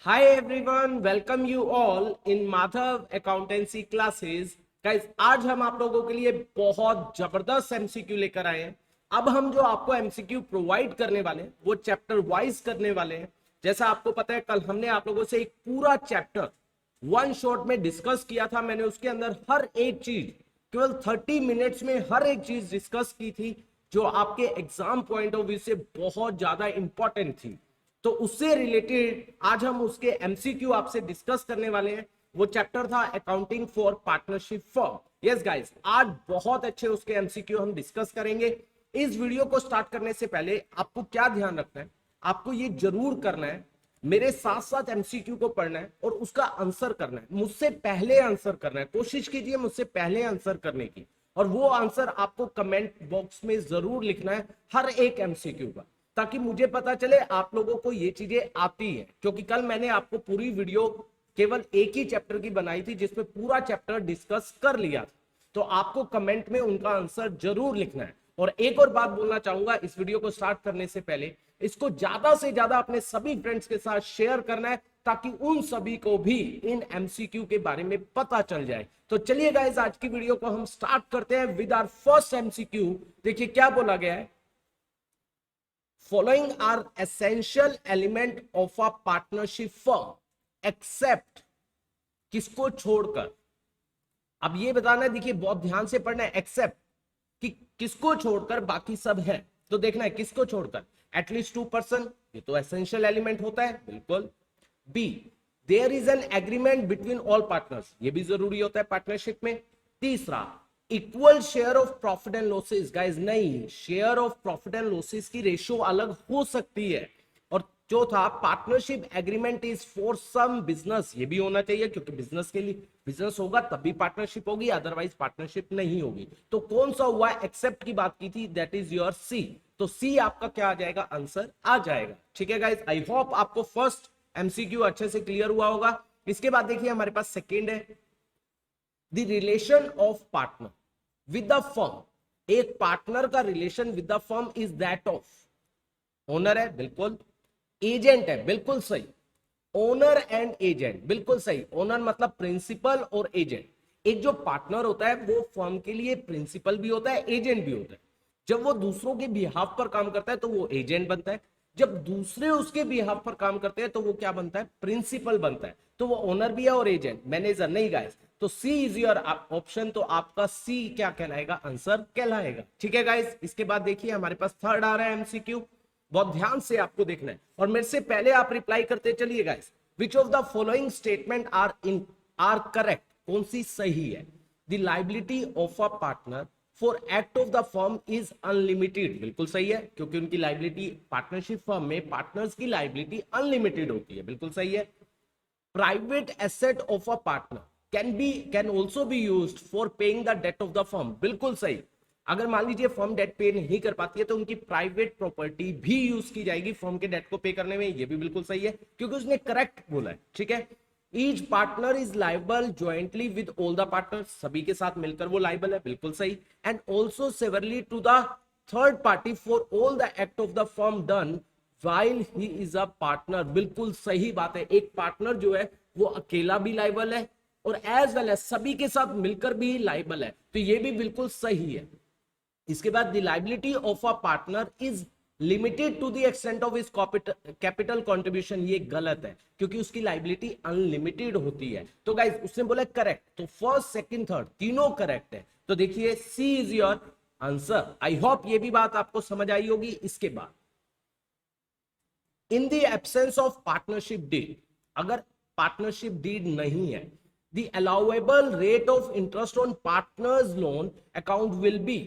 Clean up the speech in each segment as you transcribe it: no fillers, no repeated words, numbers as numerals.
Hi everyone, welcome you all in Madhav Accountancy classes. Guys, आज हम आप लोगों के लिए बहुत जबरदस्त एमसीक्यू लेकर आए हैं। अब हम जो आपको एमसीक्यू प्रोवाइड करने वाले हैं वो चैप्टर वाइज करने वाले हैं। जैसा आपको पता है, कल हमने आप लोगों से एक पूरा चैप्टर वन शॉट में डिस्कस किया था। मैंने उसके अंदर हर एक चीज केवल 30 मिनट्स में हर एक चीज डिस्कस की थी जो आपके एग्जाम पॉइंट ऑफ व्यू से बहुत ज्यादा इंपॉर्टेंट थी। तो उससे रिलेटेड आज हम उसके एमसीक्यू आपसे डिस्कस करने वाले हैं। वो चैप्टर था accounting for partnership firm. Yes guys, आज बहुत अच्छे उसके एमसीक्यू हम डिस्कस करेंगे। इस वीडियो को स्टार्ट करने से पहले आपको क्या ध्यान रखना है, आपको ये जरूर करना है, मेरे साथ साथ एमसीक्यू को पढ़ना है और उसका आंसर करना है। मुझसे पहले आंसर करना है, कोशिश कीजिए मुझसे पहले आंसर करने की, और वो आंसर आपको कमेंट बॉक्स में जरूर लिखना है हर एक एमसीक्यू का, ताकि मुझे पता चले आप लोगों को ये चीजें आती है। क्योंकि कल मैंने आपको पूरी वीडियो केवल एक ही चैप्टर की बनाई थी जिसमें पूरा चैप्टर डिस्कस कर लिया था। तो आपको कमेंट में उनका आंसर जरूर लिखना है। और एक और बात बोलना चाहूंगा, इस वीडियो को स्टार्ट करने से पहले इसको ज्यादा से ज्यादा अपने सभी फ्रेंड्स के साथ शेयर करना है, ताकि उन सभी को भी इन एमसीक्यू के बारे में पता चल जाए। तो चलिए गाइस, आज की वीडियो को हम स्टार्ट करते हैं विद आवर फर्स्ट एमसीक्यू। देखिए क्या बोला गया है। Following are essential element of a partnership firm except, किसको छोड़कर। अब ये बताना है, देखिए बहुत ध्यान से पढ़ना है, एक्सेप्ट कि किसको छोड़कर बाकी सब है। तो देखना है किसको छोड़कर, एटलीस्ट 2%, ये तो एसेंशियल एलिमेंट होता है, बिल्कुल। B, there is an agreement between all partners, ये भी जरूरी होता है पार्टनरशिप में। तीसरा, equal share of profit and losses. Guys नहीं, share of profit and losses की रेशियो अलग हो सकती है। और चौथा, partnership agreement is for some business, ये भी होना चाहिए, क्योंकि बिजनेस के लिए बिजनेस होगा तभी पार्टनरशिप होगी, अदरवाइज पार्टनरशिप नहीं होगी। तो कौन सा हुआ, एक्सेप्ट की बात की थी, दैट इज योर सी। तो सी आपका क्या आ जाएगा, आंसर आ जाएगा। ठीक है गाइस, आई होप आपको फर्स्ट एमसीक्यू अच्छे से क्लियर हुआ होगा। इसके बाद देखिए हमारे पास सेकेंड है, the relation of partner with the firm. एक पार्टनर का relation with the firm is that of, owner है बिल्कुल, एजेंट है बिल्कुल सही, ओनर एंड एजेंट बिल्कुल सही। ओनर मतलब प्रिंसिपल और एजेंट। एक जो पार्टनर होता है वो फर्म के लिए प्रिंसिपल भी होता है, एजेंट भी होता है। जब वो दूसरों के बिहाफ पर काम करता है तो वो एजेंट बनता है, जब दूसरे उसके बिहाफ पर काम करते हैं तो वो क्या बनता है, प्रिंसिपल बनता है। तो वो ओनर भी है और एजेंट, मैनेजर नहीं गाइस। तो सी इज योर ऑप्शन, तो आपका सी क्या कहलाएगा, आंसर कहलाएगा। ठीक है गाइस, इसके बाद देखिए हमारे पास थर्ड आ रहा है एमसीक्यू। बहुत ध्यान से आपको देखना है और मेरे से पहले आप रिप्लाई करते चलिए guys. Which of the following statement are correct, कौन सी सही है। The liability of a partner for act of the firm is unlimited, बिल्कुल सही है, क्योंकि उनकी लाइबिलिटी, पार्टनरशिप फर्म में पार्टनर्स की लाइबिलिटी अनलिमिटेड होती है, बिल्कुल सही है। Private asset of a partner can also be used for paying the debt of the firm, बिल्कुल सही। अगर मान लीजिए फर्म डेट पे नहीं कर पाती है तो उनकी प्राइवेट प्रॉपर्टी भी यूज की जाएगी फर्म के डेट को पे करने में, ये भी बिल्कुल सही है, क्योंकि उसने करेक्ट बोला है। ठीक है। Each partner is liable jointly with all the partners, सभी के साथ मिलकर वो लाइबल है, बिल्कुल सही। And also severally to the third party for all the act of the firm done while he is a partner, बिल्कुल सही बात है। एक पार्टनर जो है वो अकेला भी लाइबल है और एज वेल एज सभी के साथ मिलकर भी लाइबल है, तो ये भी बिल्कुल सही है। इसके बाद the liability of a partner is limited to the extent of his capital contribution, ये गलत है, क्योंकि उसकी लाइबिलिटी अनलिमिटेड होती है। तो गाइस उसने बोला करेक्ट, तो फर्स्ट सेकंड थर्ड तीनों करेक्ट है। तो देखिए C is your answer. I hope ये भी बात आपको समझ आई होगी। इसके बाद in the absence of partnership deed, अगर पार्टनरशिप डीड नहीं है, the allowable rate of interest on partners loan account will be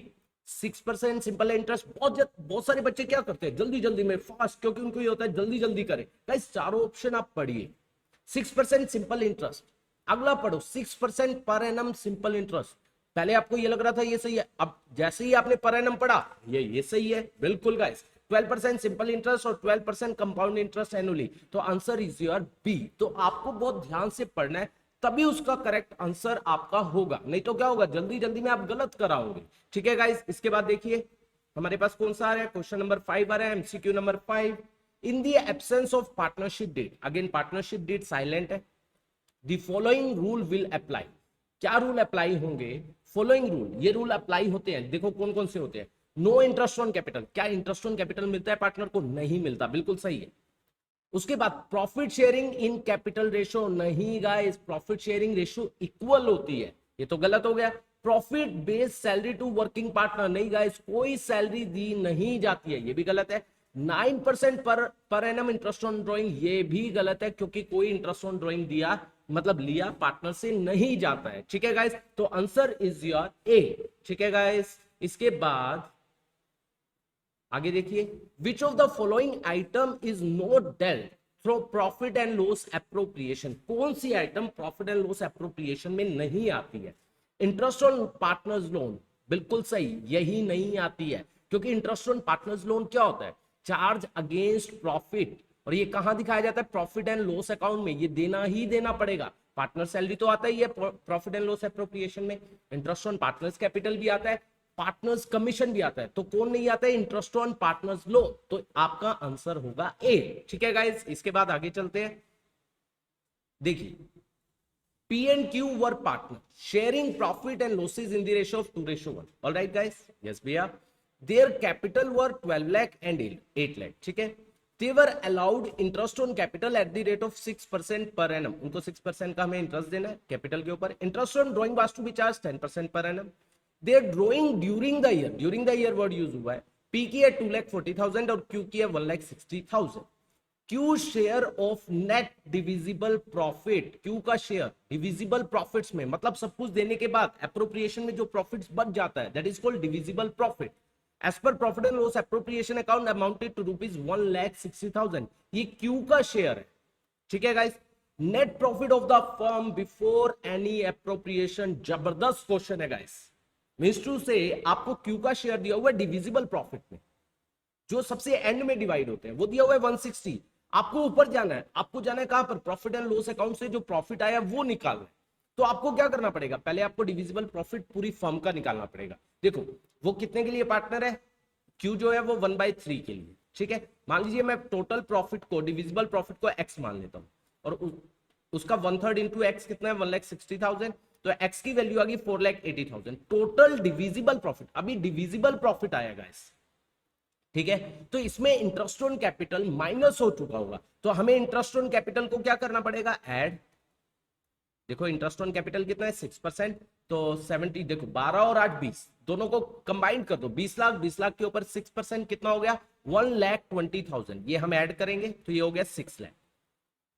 6% simple interest. बहुत सारे बच्चे क्या करते हैं, जल्दी जल्दी में फास्ट, क्योंकि उनको ये होता है जल्दी जल्दी करें। गाइस चारों ऑप्शन आप पढ़िए। 6% सिंपल इंटरेस्ट, अगला पढ़ो 6% पर एनम सिंपल इंटरेस्ट। पहले आपको ये लग रहा था ये सही है, अब जैसे ही आपने पर एनम पढ़ा ये सही है, बिल्कुल गाइस। 12% सिंपल इंटरेस्ट और 12% कंपाउंड इंटरेस्ट एनुअली, तो आंसर इज योर बी। तो आपको बहुत ध्यान से पढ़ना है, तभी उसका करेक्ट आंसर आपका होगा, नहीं तो क्या होगा, जल्दी जल्दी में आप गलत कराओगे। ठीक है गाइस, इसके बाद देखिए हमारे पास कौन सा आ रहा है, क्वेश्चन नंबर 5 आ रहा है, MCQ number 5। In the absence of partnership deed, again partnership deed silent है, the following rule will apply, क्या रूल अप्लाई होंगे, फॉलोइंग रूल, ये रूल अप्लाई होते हैं, देखो कौन कौन से होते हैं। नो इंटरेस्ट ऑन कैपिटल, क्या इंटरेस्ट ऑन कैपिटल मिलता है पार्टनर को, नहीं मिलता, बिल्कुल सही है। उसके बाद profit sharing in capital ratio, नहीं guys, profit sharing ratio equal होती है, ये तो गलत हो गया। Profit based salary to working partner, नहीं गाइस, कोई सैलरी दी नहीं जाती है, ये भी गलत है। 9% per annum interest on drawing, ये भी गलत है, क्योंकि कोई इंटरेस्ट ऑन ड्राइंग दिया मतलब लिया पार्टनर से नहीं जाता है, ठीक है गाइस, तो आंसर इज योर ए, ठीक है गाइस। इसके बाद आगे देखिए, which of the following item is not dealt through profit and loss appropriation, कौन सी item profit and loss appropriation में नहीं आती है। इंटरेस्ट ऑन पार्टनर्स लोन, बिल्कुल सही, यही नहीं आती है, क्योंकि इंटरेस्ट ऑन पार्टनर्स लोन क्या होता है, चार्ज अगेंस्ट प्रॉफिट, और ये कहां दिखाया जाता है, प्रॉफिट एंड लॉस अकाउंट में, ये देना ही देना पड़ेगा। पार्टनर सैलरी तो आता ही है प्रॉफिट एंड लॉस एप्रोप्रिएशन में, इंटरेस्ट ऑन पार्टनर्स कैपिटल भी आता है, पार्टनर्स कमीशन भी आता है, तो कौन नहीं आता है, इंटरेस्ट ऑन पार्टनर्स लोन, तो आपका आंसर होगा ए, ठीक है गाइस। इसके बाद आगे चलते हैं, देखिए P and Q were partners, sharing profit and losses in the ratio of 2:1. All right, guys? Yes, भैया. Their capital were 12 lakh and 8 lakh. ठीक है? They were allowed interest on capital at the rate of 6% per annum. उनको 6% का हमें interest देना है capital के ऊपर. Interest on drawing was to be charged 10% per annum. Their drawing during the year word use हुआ है. P की है 2,40,000 और Q की है 1,60,000. Q share of net divisible profit, Q का शेयर डिविजिबल प्रॉफिट्स में, मतलब सब कुछ देने के बाद एप्रोप्रिएशन में जो प्रॉफिट्स बच जाता है, that is called divisible profit. As per profit and loss appropriation account amounted to ₹1,60,000, ये क्यू का शेयर है, ठीक है guys. Net profit of the firm before any appropriation, जबरदस्त क्वेश्चन है गाइस। मींस टू से आपको क्यू का शेयर दिया हुआ है डिविजिबल प्रॉफिट में, जो सबसे एंड में डिवाइड होते हैं, वो दिया हुआ है 160, आपको ऊपर जाना है, आपको जाना है कहां पर, प्रॉफिट एंड लॉस अकाउंट से जो प्रॉफिट आया वो निकालना है। तो आपको क्या करना पड़ेगा, पहले आपको डिविजिबल प्रॉफिट पूरी फर्म का निकालना पड़ेगा। देखो वो कितने के लिए पार्टनर है, क्यू जो है वो 1/3 के लिए, ठीक है। मान लीजिए मैं टोटल प्रॉफिट को, डिविजिबल प्रॉफिट को x मान लेता हूं, और उसका 1/3 इंटू एक्स कितना है, 1,60,000, तो x की वैल्यू आ गई 4,80,000। टोटल डिविजिबल प्रॉफिट, अभी डिविजिबल प्रॉफिट आएगा इस, ठीक है। तो इसमें इंटरेस्ट ऑन कैपिटल माइनस हो चुका होगा, तो हमें इंटरेस्ट ऑन कैपिटल को क्या करना पड़ेगा, ऐड। देखो इंटरेस्ट ऑन कैपिटल कितना है 6%, तो 70, देखो 12 और 8 20, दोनों को कंबाइन कर दो, 20 लाख, 20 लाख के ऊपर 6% कितना हो गया, 1,20,000, ये हम ऐड करेंगे तो ये हो गया 6 लाख।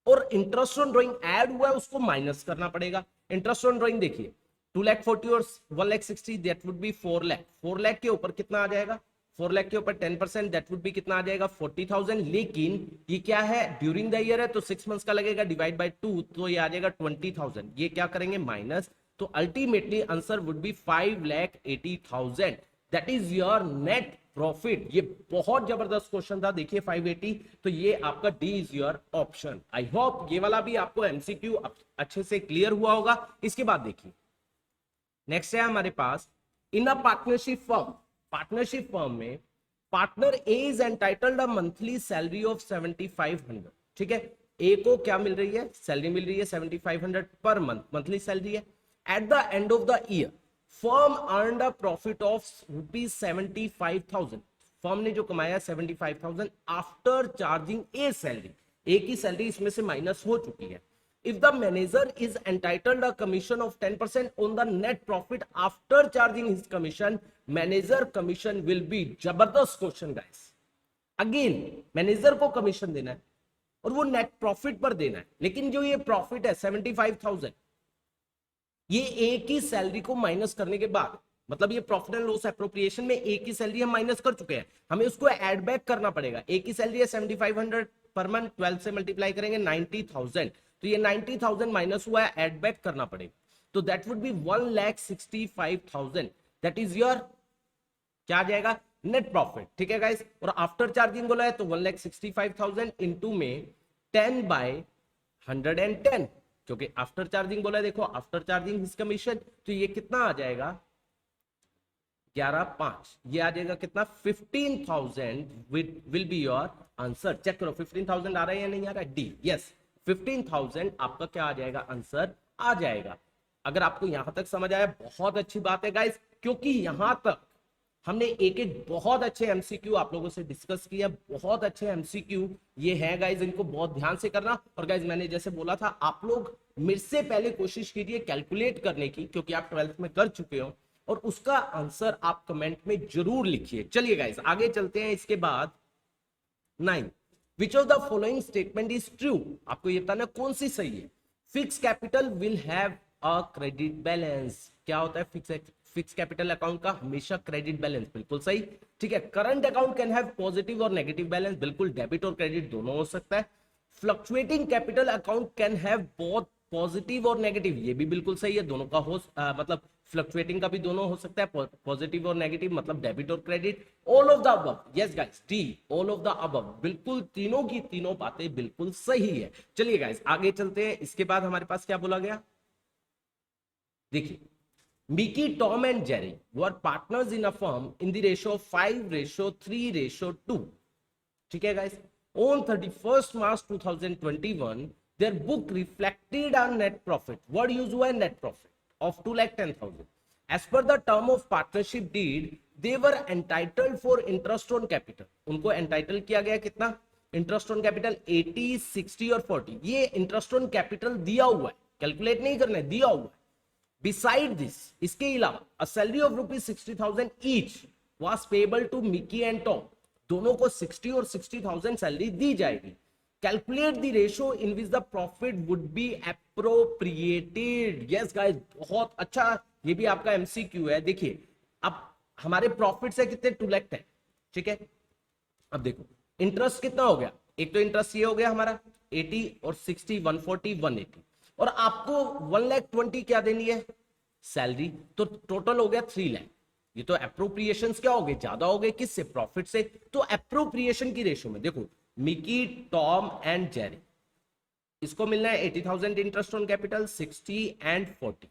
और इंटरेस्ट ऑन ड्राइंग ऐड हुआ है, उसको माइनस करना पड़ेगा। इंटरेस्ट ऑन ड्राइंग देखिए 2,40,000 और 1,60,000, that would B 4 lakh. 4 lakh के ऊपर कितना आ जाएगा, 4 लाख के ऊपर 10%, दैट वुड बी कितना आ जाएगा 40,000। लेकिन ये क्या है, ड्यूरिंग द ईयर है, तो 6 मंथ्स का लगेगा, डिवाइड बाय 2, तो ये आ जाएगा 20,000। ये क्या करेंगे, माइनस, तो ultimately answer would be 5,80,000, that is your net profit. ये बहुत जबरदस्त क्वेश्चन था, देखिए 580, तो ये आपका D is your option. I hope ये वाला भी आपको एमसीक्यू अच्छे से क्लियर हुआ होगा। इसके बाद देखिए नेक्स्ट है हमारे पास, in a partnership firm, partnership firm में partner A is entitled a monthly salary of 7,500, ठीक है। ए को क्या मिल रही है, सैलरी मिल रही है 7,500 पर मंथ, मंथली सैलरी है। Eight the end of the year firm earned a profit of ₹75,000, firm ने जो कमाया 75,000 आफ्टर चार्जिंग ए सैलरी, ए की सैलरी इसमें से माइनस हो चुकी है। If the manager is entitled a commission of 10% on the net profit after charging his commission, manager commission will be, जबरदस्त क्वेश्चन गाइस। अगेन मैनेजर को कमीशन देना है और वो नेट प्रॉफिट पर देना है, लेकिन जो ये प्रॉफिट है 75,000, ये ए की सैलरी को माइनस करने के बाद, मतलब ये प्रॉफिट एंड लॉस एप्रोप्रिएशन में ए की सैलरी हम माइनस कर चुके हैं, हमें उसको ऐड बैक करना पड़ेगा। ए की सैलरी है 7,500 पर मंथ, 12 से मल्टीप्लाई करेंगे 90,000, तो ये 90,000 माइनस हुआ है, ऐड बैक करना पड़ेगा, तो that would B 1,65,000, that is your क्या आ जाएगा, नेट प्रॉफिट, ठीक है गाइस। और आफ्टर चार्जिंग बोला है तो 1,65,000 इंटू में 10/110, क्योंकि आफ्टर चार्जिंग बोला है, देखो आफ्टर चार्जिंग हिज कमीशन, तो ये कितना आ जाएगा, 11 5 ये आ जाएगा कितना 15,000 will be your answer. Check करो 15,000 आ रहा है या नहीं आ रहा है, डी यस 15,000 आपका क्या आ जाएगा, आंसर आ जाएगा। अगर आपको यहां तक समझ आया बहुत अच्छी बात है गाइस, क्योंकि यहां तक हमने एक एक बहुत अच्छे एमसीक्यू आप लोगों से डिस्कस किया, बहुत अच्छे एमसीक्यू ये है गाइज, इनको बहुत ध्यान से करना। और गाइज मैंने जैसे बोला था आप लोग मेरे से पहले कोशिश कीजिए कैलकुलेट करने की, क्योंकि आप 12th में कर चुके हो, और उसका आंसर आप कमेंट में जरूर लिखिए। चलिए गाइज आगे चलते हैं। इसके बाद 9 विच of the following statement is true, आपको ये बताना कौन सी सही है। Fix capital will have a credit balance, क्या होता है फिक्स कैपिटल अकाउंट का हमेशा क्रेडिट बैलेंस, बिल्कुल सही, ठीक है। Current account can have positive और नेगेटिव बैलेंस, बिल्कुल डेबिट और क्रेडिट दोनों हो सकता है। Fluctuating capital account can have both positive और नेगेटिव, ये भी बिल्कुल सही है, दोनों का हो मतलब फ्लक्चुएटिंग का भी दोनों हो सकता है, पॉजिटिव और नेगेटिव मतलब डेबिट और credit. All of the above, yes guys D all of the above, बिल्कुल तीनों की तीनों बातें बिल्कुल सही है। चलिए गाइस आगे चलते हैं। इसके बाद हमारे पास क्या बोला गया, देखिए Mickey Tom and Jerry were partners in a firm in the ratio 5:3:2, ठीक है guys. On 31st March 2021, their book reflected a net profit. What use हुआ है net profit of 2,10,000. As per the term of partnership deed, they were entitled for interest on capital. उनको entitled किया गया कितना interest on capital 80, 60 और 40। ये interest on capital दिया हुआ है, कैलकुलेट नहीं करना है, दिया हुआ है। Beside this, इसके अलावा a salary of ₹60,000 each was payable to Mickey and Tom. दोनों को 60 और 60,000 सैलरी दी जाएगी। Calculate the ratio in which the profit would be appropriated. Yes guys बहुत अच्छा, ये भी आपका एमसीक्यू है। देखिए अब हमारे प्रॉफिट से कितने 2 लाख है, ठीक है। अब देखो इंटरेस्ट कितना हो गया, एक तो इंटरेस्ट ये हो गया हमारा 80 और 60 140 180, और आपको 1,20,000 क्या देनी है सैलरी, तो टोटल हो गया 3 लाख। ये तो एप्रोप्रिएशन क्या हो गए, ज्यादा हो गए, किससे, प्रॉफिट से। तो एप्रोप्रिएशन की रेशियो में देखो मिकी टॉम एंड जेरी, इसको मिलना है 80,000 इंटरेस्ट ऑन कैपिटल 60 एंड 40,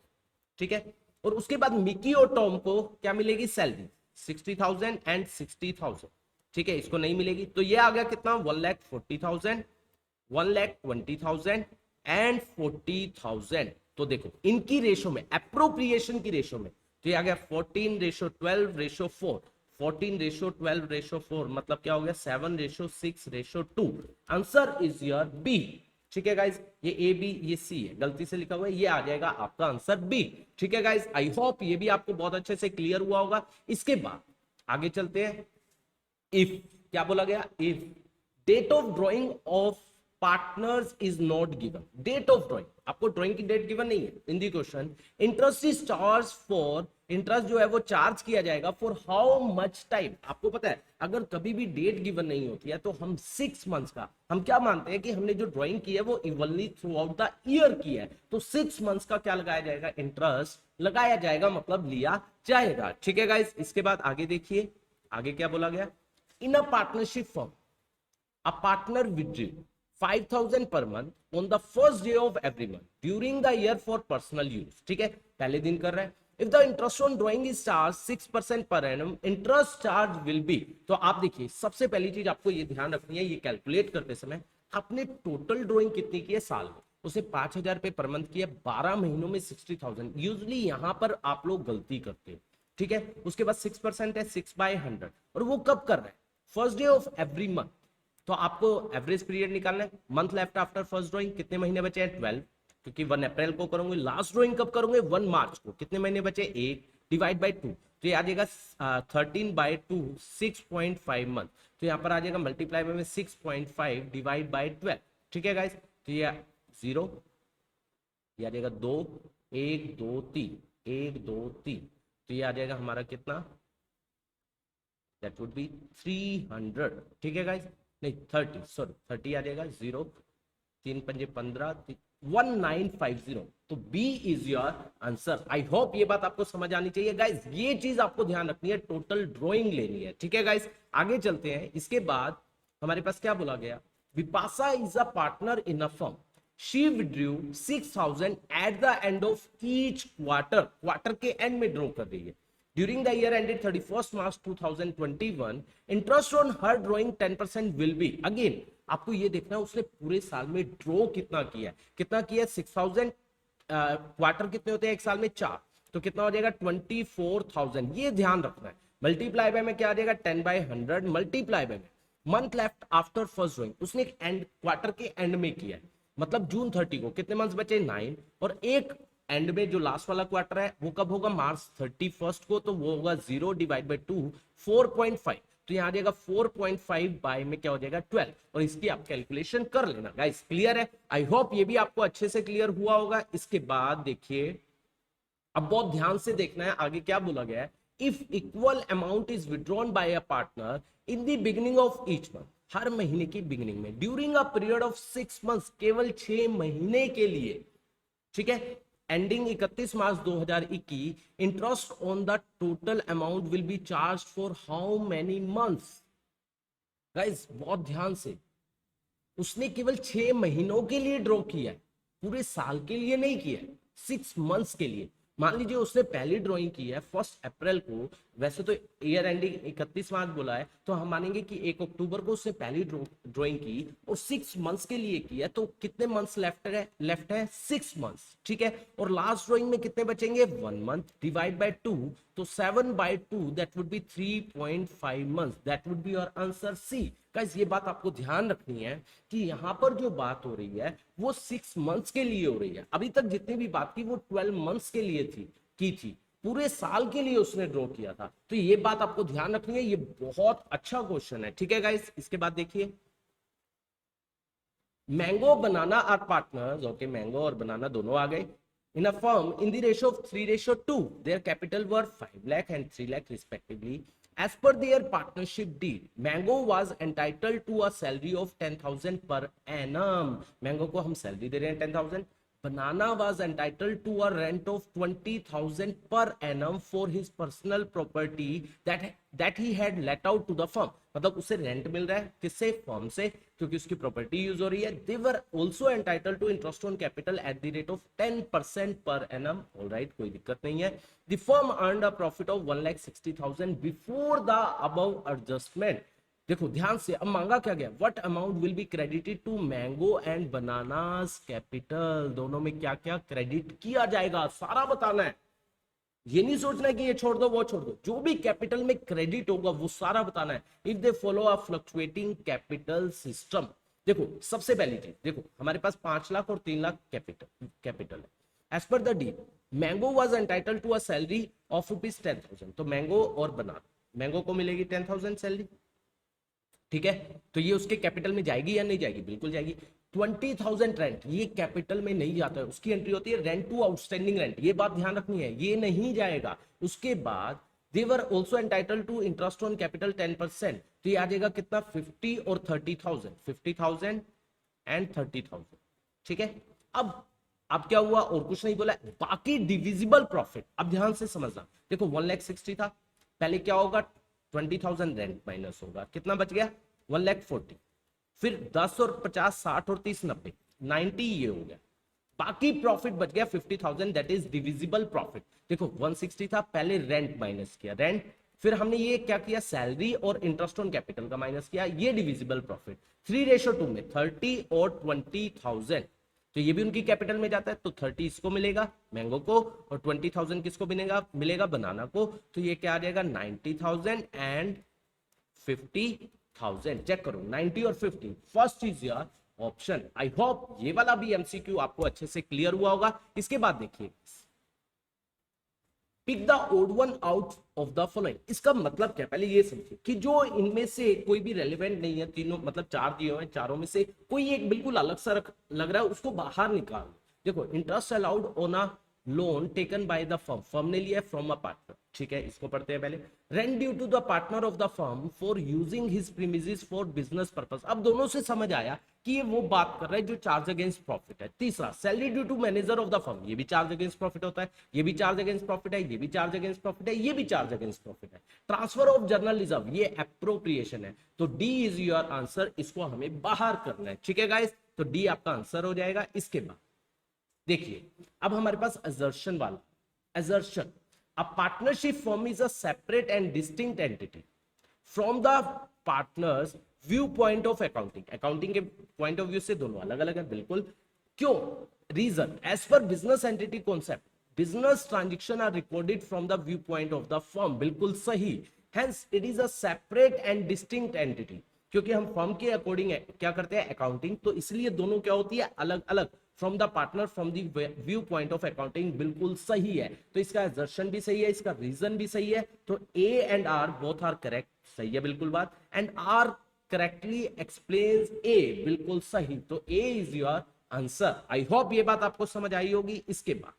ठीक है। और उसके बाद मिकी और टॉम को क्या मिलेगी सैलरी 60,000 एंड 60,000, ठीक है। इसको नहीं मिलेगी, तो ये आ गया कितना 1,40,000 1,20,000 एंड 40,000। तो देखो इनकी रेशो में एप्रोप्रिएशन की रेशो में तो ये आ गया 14:12:4, 14:12:4 मतलब क्या हो गया 7:6:2। आंसर इज योर बी, ठीक है गाइज। ये ए बी ये सी है, गलती से लिखा हुआ है, ये आ जाएगा आपका आंसर बी, ठीक है गाइज। आई होप ये भी आपको बहुत अच्छे से क्लियर हुआ होगा। इसके बाद आगे चलते हैं। इफ क्या बोला गया, if date of drawing of partners is not given, date of drawing आपको ड्राइंग की डेट गिवन नहीं है in the question, interest is charge for, interest जो है वो चार्ज किया जाएगा फॉर हाउ मच टाइम। आपको पता है अगर कभी भी डेट गिवन नहीं होती है तो हम 6 मंथ्स का हम क्या मानते हैं कि हमने जो ड्राइंग की है वो evenly through out the year की है, तो 6 मंथ्स का क्या लगाया जाएगा, इंटरेस्ट लगाया जाएगा, मतलब लिया जाएगा, ठीक है गाइस। इसके बाद आगे देखिए, आगे क्या बोला गया, in a partnership firm a partner withdrew 5,000 per month on the first day of every month during the year for personal use, ठीक है, पहले दिन कर रहा है। If the interest on drawing is charged 6% per annum, interest charge will be, तो आप देखिए सबसे पहली चीज आपको ये ध्यान रखनी है, ये कैलकुलेट करते समय आपने टोटल ड्राइंग कितनी की है साल में, उसे 5,000 रुपए पर मंथ की है, 12 महीनों में 60,000। यूजली यहां पर आप लोग गलती करते हो, ठीक है। उसके बाद 6% है 6/100, और वो कब कर रहा है, first day of every month. तो आपको एवरेज पीरियड निकालना है, month left after first drawing, कितने महीने बचे हैं 12, क्योंकि 1 अप्रैल को करोगे, लास्ट ड्राइंग कब करोगे 1 मार्च को, कितने महीने बचे 1 डिवाइड बाय 2, तो ये आ जाएगा 13/2 6.5 मंथ, तो यहाँ पर आ जाएगा मल्टीप्लाई में 6.5 डिवाइड बाय 12, ठीक है गाइस। तो ये 0, ये आ जाएगा 2 1 2 3 1 2 3, तो ये आ जाएगा हमारा कितना, दैट वुड बी 300, ठीक है गाइस, नहीं 30, सॉरी 30 आ जाएगा, 0 3 5 15 1950, तो B is your answer. I hope ये बात आपको समझ आनी चाहिए गाइस, ये चीज आपको ध्यान रखनी है, टोटल ड्राइंग लेनी है, ठीक है गाइस। आगे चलते हैं। इसके बाद हमारे पास क्या बोला गया, Vipasha is a partner in a firm, she withdrew 6,000 at the end of each quarter, quarter के एंड में ड्रॉ कर रही है, During the year ended 31st March 2021, interest on her drawing 10% will be, again आपको ये देखना है उसने पूरे साल में ड्रॉ कितना किया है, 6000, क्वार्टर कितने होते हैं एक साल में 4, तो कितना हो जाएगा 24,000, ये ध्यान रखना है। मल्टीप्लाई बाय में क्या आ जाएगा 10/100 मल्टीप्लाई बाय में month left after first drawing, उसने एंड क्वार्टर के एंड में किया है, मतलब जून 30 को कितने मंथ्स बचे 9, और एक एंड में जो लास्ट वाला क्वार्टर है वो कब होगा मार्च 31 को, तो वो होगा 0 डिवाइड बाई 2 4.5, तो यहाँ आ जाएगा 4.5 बाय में क्या हो जाएगा 12, और इसकी आप कैलकुलेशन कर लेना गाइस। क्लियर है? आई होप ये भी आपको अच्छे से क्लियर हुआ होगा। इसके बाद देखिए अब बहुत ध्यान से देखना है आगे क्या बोला गया है। If equal amount is withdrawn by a partner in the beginning of each month, हर महीने की बिगिनिंग में, during a period of 6 months, केवल 6 महीने के लिए, ठीक है, ending 31 March 2021, interest on the total amount will be charge for how many months. Guys बहुत ध्यान से, उसने केवल 6 महीनों के लिए ड्रॉ किया है, पूरे साल के लिए नहीं किया, 6 मंथ्स के लिए। मान लीजिए उसने पहली ड्राइंग की है 1 अप्रैल को, वैसे तो ईयर एंडिंग 31 मार्च बोला है, तो हम मानेंगे कि 1 अक्टूबर को उसने पहली ड्राइंग की और 6 मंथ्स के लिए की है, तो कितने मंथ्स लेफ्ट है 6 मंथ्स, ठीक है। और लास्ट ड्राइंग में कितने बचेंगे 1 मंथ, डिवाइड बाय 2, तो 7/2 that would be 3.5 months, that would be your answer C. Guys ये बात आपको ध्यान रखनी है कि यहाँ पर जो बात हो रही है वो 6 मंथ्स के लिए हो रही है। अभी तक जितनी भी बात की वो 12 मंथ्स के लिए थी, पूरे साल के लिए उसने ड्रॉ किया था, तो ये बात आपको ध्यान रखनी है। ये बहुत अच्छा क्वेश्चन है, ठीक है गाइस। इसके बाद देखिए mango banana are partners, okay, mango और बनाना दोनों आ गए in a firm in the ratio of 3:2. Their capital were 5 lakh and 3 lakh respectively. As per their partnership deed, Mango was entitled to a salary of 10,000 per annum. Mango को हम salary दे रहे हैं 10,000. Banana was entitled to a rent of 20,000 per annum for his personal property that he had let out to the firm. मतलब उसे rent मिल रहा है किससे, firm से, क्योंकि उसकी प्रॉपर्टी यूज हो रही है। They were also entitled to interest on capital at the rate of 10% per annum. All right, कोई दिक्कत नहीं है। The firm earned a profit of 1,60,000 before the above adjustment. देखो ध्यान से, अब मांगा क्या गया, what amount will be credited to mango and bananas capital, दोनों में क्या क्या क्रेडिट किया जाएगा सारा बताना है। ये नहीं सोचना है कि ये छोड़ दो वो छोड़ दो, जो भी कैपिटल में क्रेडिट होगा वो सारा बताना है। If they follow a fluctuating capital system, देखो सबसे पहली चीज, देखो हमारे पास 5 लाख और 3 लाख कैपिटल है। As per the deal mango was entitled to a salary of ₹10,000, तो मैंगो और बनाना, मैंगो को मिलेगी 10,000 सैलरी, ठीक है। तो ये उसके कैपिटल में जाएगी या नहीं जाएगी, बिल्कुल जाएगी। 20,000 रेंट, ये कैपिटल में नहीं जाता है, उसकी एंट्री होती है रेंट टू आउटस्टैंडिंग रेंट, ये बात ध्यान रखनी है, ये नहीं जाएगा। उसके बाद they were also entitled to interest on capital 10%, तो ये आ जाएगा कितना 50 और 30,000, 50,000 एंड 30,000, ठीक है। अब क्या हुआ, और कुछ नहीं बोला, बाकी डिविजिबल प्रॉफिट। अब ध्यान से समझना, देखो 1,60,000 था, पहले क्या होगा 20,000 रेंट माइनस होगा, कितना बच गया 1,40,000, फिर 10 और 50 60 और 30 90 90, ये हो गया। बाकी प्रॉफिट बच गया 50,000, दैट इज डिविजिबल प्रॉफिट। देखो 160 था, पहले रेंट माइनस किया, रेंट, फिर हमने ये क्या किया सैलरी और इंटरेस्ट ऑन कैपिटल का माइनस किया, ये डिविजिबल प्रॉफिट। 3:2 में 30 और 20,000, तो ये भी उनकी कैपिटल में जाता है, तो 30 इसको मिलेगा मैंगो को, और 20,000 किसको मिलेगा बनाना को, तो ये क्या आ जाएगा 90,000 एंड 50,000। चेक करो 90 और 50, first is your option. I hope ये वाला भी एमसीक्यू आपको अच्छे से क्लियर हुआ होगा। इसके बाद देखिए pick the odd one out of the following, इसका मतलब क्या, पहले ये समझिए कि जो इनमें से कोई भी रेलेवेंट नहीं है, तीनों मतलब 4 दिए हुए हैं, चारों में से कोई एक बिल्कुल अलग सा लग रहा है, उसको बाहर निकाल। देखो interest allowed on a loan taken by the firm ने लिया फ्रॉम अ पार्टनर, ठीक है, इसको पढ़ते हैं पहले। Rent due to the partner of the firm for using his premises for business purpose, अब दोनों से समझ आया कि ये वो बात कर रहा है जो चार्ज अगेंस्ट प्रॉफिट है। तीसरा salary due to manager of the firm, ये भी चार्ज अगेंस्ट प्रॉफिट होता है, ये भी चार्ज अगेंस्ट प्रॉफिट है, ये भी चार्ज अगेंस्ट प्रॉफिट है, ये भी चार्ज अगेंस्ट प्रॉफिट है। ट्रांसफर ऑफ जर्नल रिजर्व, ये एप्रोप्रिएशन है, तो डी इज योर आंसर, इसको हमें बाहर करना है, ठीक है गाइस, तो डी आपका आंसर हो जाएगा। इसके बाद देखिए अब हमारे पास असर्शन वाला, assertion, A partnership firm is a separate and distinct entity from the partners view point of accounting. Accounting के पॉइंट ऑफ व्यू से दोनों अलग अलग है, बिल्कुल। क्यों? Reason, as per business entity concept business transaction are recorded from the view point of the firm, बिल्कुल सही। Hence it is a separate and distinct entity, क्योंकि हम फर्म के अकॉर्डिंग क्या करते हैं अकाउंटिंग, तो इसलिए दोनों क्या होती है अलग अलग। From the partner from the view point of accounting, बिल्कुल सही है। तो इसका असर्शन भी सही है, इसका रीजन भी सही है। तो A and R both are correct, सही है बिल्कुल बात। And R correctly explains A, बिल्कुल सही। तो A is your answer. I hope ये बात आपको समझ आई होगी। इसके बाद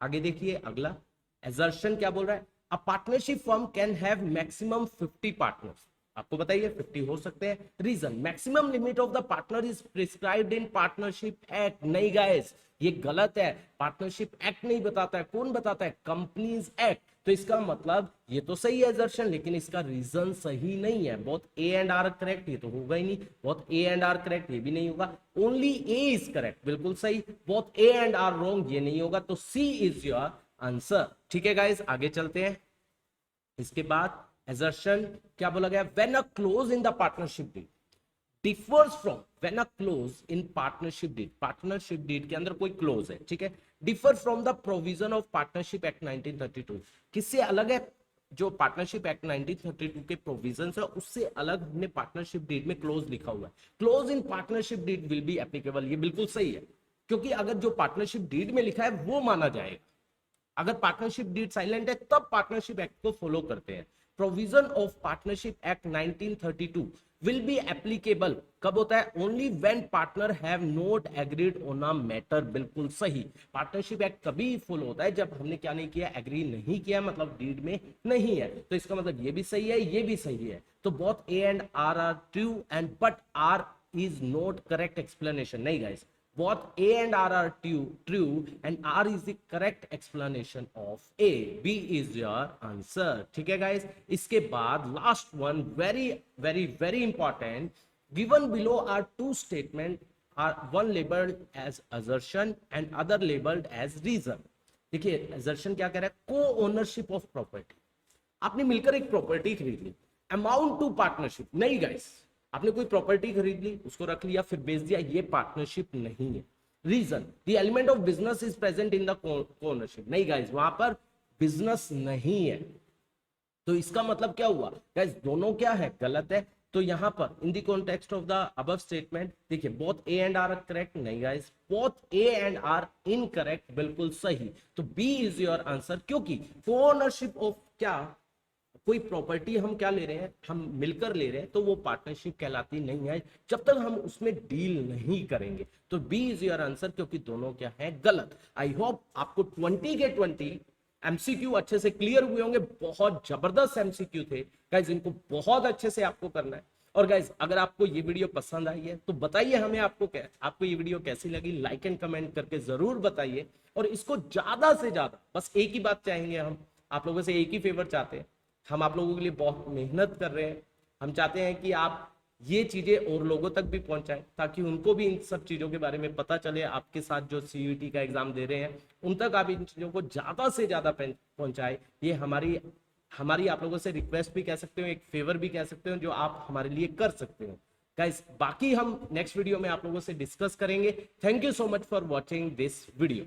आगे देखिए अगला असर्शन क्या बोल रहा है। A partnership firm can have maximum 50 partners. आपको बताइए 50 हो सकते हैं। Reason, maximum limit of the partner is prescribed in partnership act. नहीं गाइस, ये गलत है। पार्टनरशिप एक्ट नहीं बताता है, कौन बताता है? Companies act. तो इसका मतलब ये तो सही है असर्शन, लेकिन इसका रीजन सही नहीं है। बहुत ए एंड आर करेक्ट, ये तो होगा ही नहीं। बहुत ए एंड आर करेक्ट, ये भी नहीं होगा। ओनली ए इज करेक्ट, बिल्कुल सही। बहुत ए एंड आर रॉन्ग, ये नहीं होगा। तो सी इज योर आंसर। ठीक है गाइस, आगे चलते हैं। इसके बाद assertion क्या बोला गया? when a clause in the partnership deed differs from when a clause in partnership deed, partnership deed के अंदर कोई clause है, ठीक है, differ from the provision of partnership act 1932, किससे अलग है? जो पार्टनरशिप एक्ट 1932 के प्रोविजंस है उससे अलग हमने पार्टनरशिप डीड में क्लोज लिखा हुआ है। Clause in partnership deed will be applicable, ये बिल्कुल सही है, क्योंकि अगर जो पार्टनरशिप डीड में लिखा है वो माना जाएगा। अगर पार्टनरशिप डीड साइलेंट है तब पार्टनरशिप एक्ट को फॉलो करते हैं। Provision of partnership act 1932 will be applicable कब होता है? Only when partner have not agreed on a matter, बिल्कुल सही। पार्टनरशिप एक्ट कभी फॉलो होता है जब हमने क्या नहीं किया? एग्री नहीं किया, मतलब डीड में नहीं है। तो इसका मतलब ये भी सही है, ये भी सही है। तो both A and R are true and but R is not correct explanation. नहीं guys, both A and R are true and R is the correct explanation of A. B is your answer. ठीक है guys, इसके बाद last one, very important. Given below are two statements, are one labeled as assertion and other labeled as reason. देखिए assertion क्या कह रहा है? Co-ownership of property. आपने मिलकर एक प्रॉपर्टी खरीद ली, अमाउंट टू पार्टनरशिप। नहीं गाइस, आपने कोई प्रॉपर्टी खरीद ली, उसको रख लिया, फिर बेच दिया, ये पार्टनरशिप नहीं है। Reason, the element of business is present in the ownership. नहीं गाइस, वहां पर बिजनेस नहीं है। तो इसका मतलब क्या हुआ गाइस? दोनों क्या है? गलत है। तो यहां पर in the context of the above statement देखिए, both A and R correct. नहीं guys, both A and R incorrect, बिल्कुल सही। तो बी इज योर आंसर, क्योंकि ओनरशिप ऑफ क्या कोई प्रॉपर्टी हम क्या ले रहे हैं? हम मिलकर ले रहे हैं, तो वो पार्टनरशिप कहलाती नहीं है जब तक हम उसमें डील नहीं करेंगे। तो बी इज योर आंसर, क्योंकि दोनों क्या है? गलत। आई होप आपको 20 के 20 एमसीक्यू अच्छे से क्लियर हुए होंगे। बहुत जबरदस्त एमसीक्यू थे गाइस, इनको बहुत अच्छे से आपको करना है। और गाइस, अगर आपको ये वीडियो पसंद आई है तो बताइए हमें, आपको ये वीडियो कैसी लगी? लाइक एंड कमेंट करके जरूर बताइए। और इसको ज्यादा से ज्यादा, बस एक ही बात चाहेंगे हम, आप लोगों से एक ही फेवर चाहते हैं। हम आप लोगों के लिए बहुत मेहनत कर रहे हैं। हम चाहते हैं कि आप ये चीजें और लोगों तक भी पहुंचाएं, ताकि उनको भी इन सब चीजों के बारे में पता चले। आपके साथ जो सीयूईटी का एग्जाम दे रहे हैं उन तक आप इन चीजों को ज्यादा से ज्यादा पहुंचाए। ये हमारी आप लोगों से रिक्वेस्ट भी कह सकते हो, एक फेवर भी कह सकते हो, जो आप हमारे लिए कर सकते हो गाइस। बाकी हम नेक्स्ट वीडियो में आप लोगों से डिस्कस करेंगे। Thank you so much for watching this video.